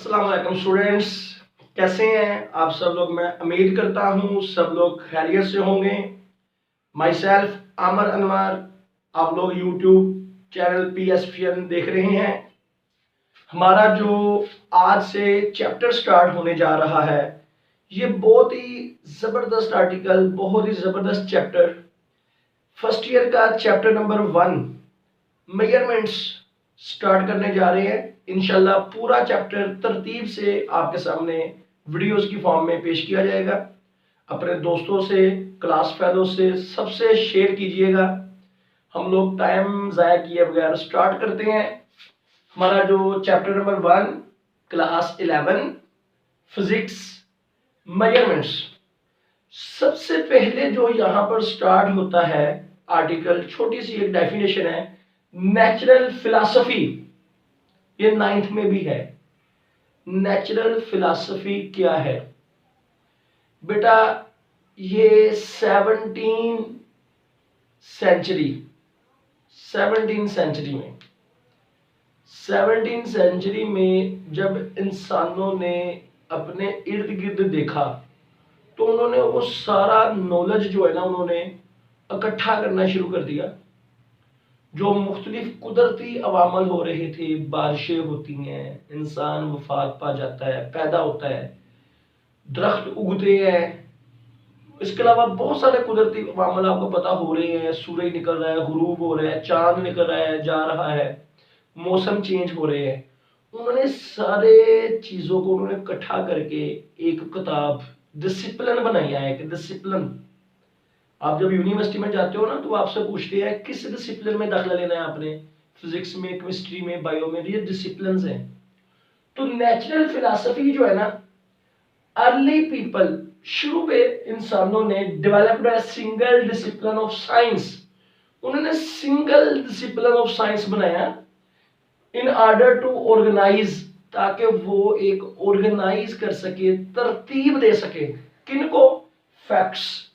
अस्सलाम वालेकुम स्टूडेंट्स, कैसे हैं आप सब लोग। मैं उम्मीद करता हूँ सब लोग खैरियत से होंगे। माई सेल्फ आमर अनवर, आप लोग यूट्यूब चैनल PSPN देख रहे हैं। हमारा जो आज से चैप्टर स्टार्ट होने जा रहा है, ये बहुत ही ज़बरदस्त आर्टिकल, बहुत ही ज़बरदस्त चैप्टर, फर्स्ट ईयर का चैप्टर नंबर 1 मेजरमेंट्स स्टार्ट करने जा रहे हैं। इंशाल्लाह पूरा चैप्टर तरतीब से आपके सामने वीडियोस की फॉर्म में पेश किया जाएगा। अपने दोस्तों से, क्लास फेलो से, सबसे शेयर कीजिएगा। हम लोग टाइम ज़ाया किए बगैर स्टार्ट करते हैं। हमारा जो chapter number 1 class 11 physics measurements, सबसे पहले जो यहाँ पर स्टार्ट होता है आर्टिकल, छोटी सी एक डेफिनेशन है, नेचुरल फिलॉसफी। ये 9th में भी है। नेचुरल फिलॉसफी क्या है बेटा? ये 17 सेंचुरी में जब इंसानों ने अपने इर्द गिर्द देखा तो उन्होंने वो सारा नॉलेज जो है ना, उन्होंने इकट्ठा करना शुरू कर दिया। जो मुख्तलिफ कुदरती अवामल हो रहे थे, बारिशें होती हैं, इंसान वफात पा जाता है, पैदा होता है, दरख्त उगते हैं, इसके अलावा बहुत सारे कुदरती अवामल आपको पता हो रहे हैं। सूरज निकल रहा है, गुरूब हो रहा है, चांद निकल रहा है, जा रहा है, मौसम चेंज हो रहे हैं। उन्होंने सारे चीज़ों को उन्होंने इकट्ठा करके एक किताब, डिसिप्लिन बनाई है। एक डिसिप्लिन, आप जब यूनिवर्सिटी में जाते हो ना तो आपसे पूछते हैं किस डिसिप्लिन में दाखिला लेना है आपने, फिजिक्स में, केमिस्ट्री में, बायो में, ये डिसिप्लिन हैं। तो नेचुरल फिलॉसफी जो है ना, अर्ली पीपल, शुरू में इंसानों ने developed a single discipline of science. उन्होंने सिंगल डिसिप्लिन ऑफ साइंस बनाया इन ऑर्डर टू ऑर्गेनाइज, ताकि वो एक ऑर्गेनाइज कर सके, तरतीब दे सके। किनको? फैक्ट्स।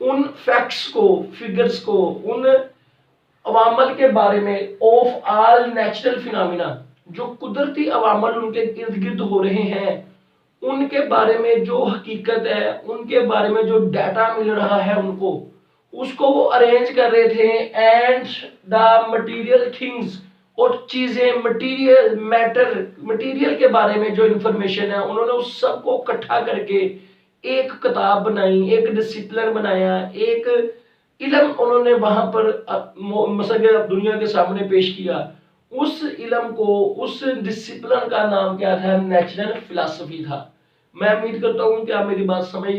उन फैक्ट्स को, फिगर्स को, उन अवामल के बारे में, ऑफ ऑल नेचुरल फिनोमिना, जो कुदरती अवामल उनके इर्द गिर्द हो रहे हैं, उनके बारे में जो हकीकत है, उनके बारे में जो डाटा मिल रहा है उनको, उसको वो अरेंज कर रहे थे। एंड द मटेरियल थिंग्स, और चीजें, मटेरियल मैटर, मटेरियल के बारे में जो इंफॉर्मेशन है, उन्होंने उस सबको इकट्ठा करके एक किताब बनाई, एक डिसिप्लिन बनाया, एक इल्म उन्होंने वहां पर मसले दुनिया के सामने पेश किया। उस इल्म को, उस डिसिप्लिन का नाम क्या था? नेचुरल फिलॉसफी था। मैं उम्मीद करता हूं कि आप मेरी बात समझ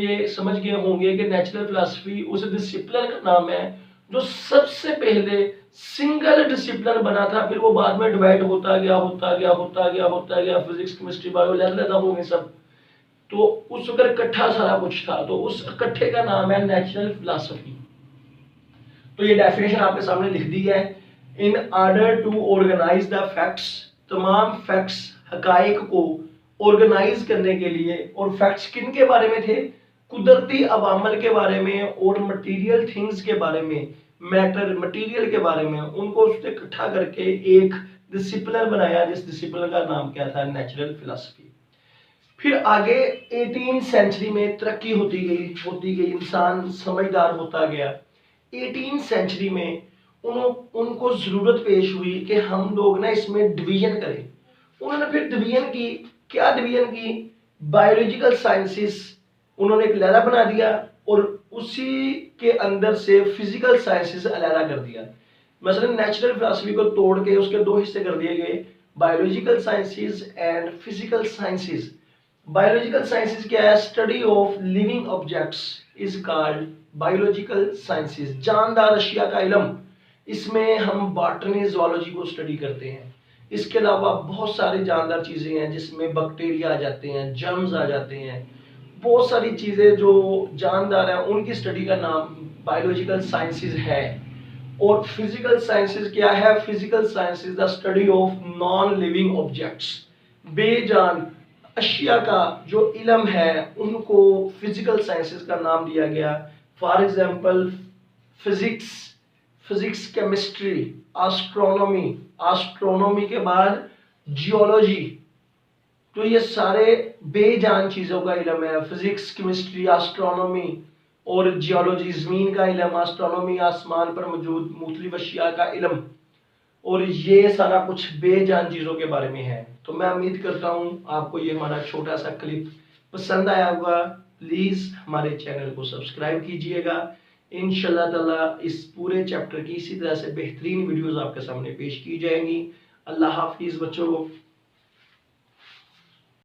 गए होंगे कि नेचुरल फिलॉसफी उस डिसिप्लिन का नाम है जो सबसे पहले सिंगल डिसिप्लिन बना था। फिर वो बाद में डिवाइड होता गया, फिजिक्स, केमिस्ट्री, बायो, अलग होंगे सब। तो उस वक्त इकट्ठा सारा कुछ था, तो उस इकट्ठे का नाम है नेचुरल फिलॉसफी। तो ये डेफिनेशन आपके सामने लिख दी है। In order to organise the facts, तमाम फैक्ट्स, हकाइक को ऑर्गेनाइज करने के लिए। और फैक्ट्स किन के बारे में थे? कुदरती अवामल के बारे में और मटेरियल थिंग्स के बारे में, मैटर, मटेरियल के बारे में, उनको उससे इकट्ठा करके एक डिसिप्लिन बनाया, जिस डिसिप्लिन का नाम क्या था? Natural philosophy. फिर आगे 18 सेंचुरी में तरक्की होती गई, इंसान समझदार होता गया। 18 सेंचुरी में उनको जरूरत पेश हुई कि हम लोग ना इसमें डिवीजन करें। उन्होंने फिर डिवीजन की। क्या डिवीजन की? बायोलॉजिकल साइंसेस उन्होंने एक लहरा बना दिया, और उसी के अंदर से फिजिकल साइंसेस अलहदा कर दिया। मसलन नेचुरल फिलॉसफी को तोड़ के उसके 2 हिस्से कर दिए गए, biological sciences and physical sciences. Biological sciences क्या है? Study of living objects is called biological sciences, जानदार अशिया का इल्म। इसमें हम बॉटनी, ज़ूलॉजी को स्टडी करते हैं। इसके अलावा बहुत सारी जानदार चीज़ें हैं जिसमें बैक्टीरिया आ जाते हैं, जर्म्स आ जाते हैं, बहुत सारी चीज़ें जो जानदार हैं, उनकी स्टडी का नाम बायोलॉजिकल साइंसेस है। और फिजिकल साइंसेस क्या है? Physical sciences the study of non living objects, बेजान अशिया का जो इल्म है, उनको फिजिकल साइंसेस का नाम दिया गया। For example physics, chemistry, astronomy के बाद जियोलॉजी, तो ये सारे बेजान चीज़ों का इल्म है, फिजिक्स, केमिस्ट्री, एस्ट्रोनॉमी और जियोलॉजी, ज़मीन का इल्म, एस्ट्रोनॉमी आसमान पर मौजूद मुख्तलिफ अशिया का इल्म, और ये सारा कुछ बेजान चीज़ों के बारे में है। तो मैं उम्मीद करता हूँ आपको ये हमारा छोटा सा क्लिप पसंद आया होगा। प्लीज़ हमारे चैनल को सब्सक्राइब कीजिएगा। इंशाल्लाह ताला इस पूरे चैप्टर की इसी तरह से बेहतरीन वीडियोस आपके सामने पेश की जाएंगी। अल्लाह हाफिज़ बच्चों।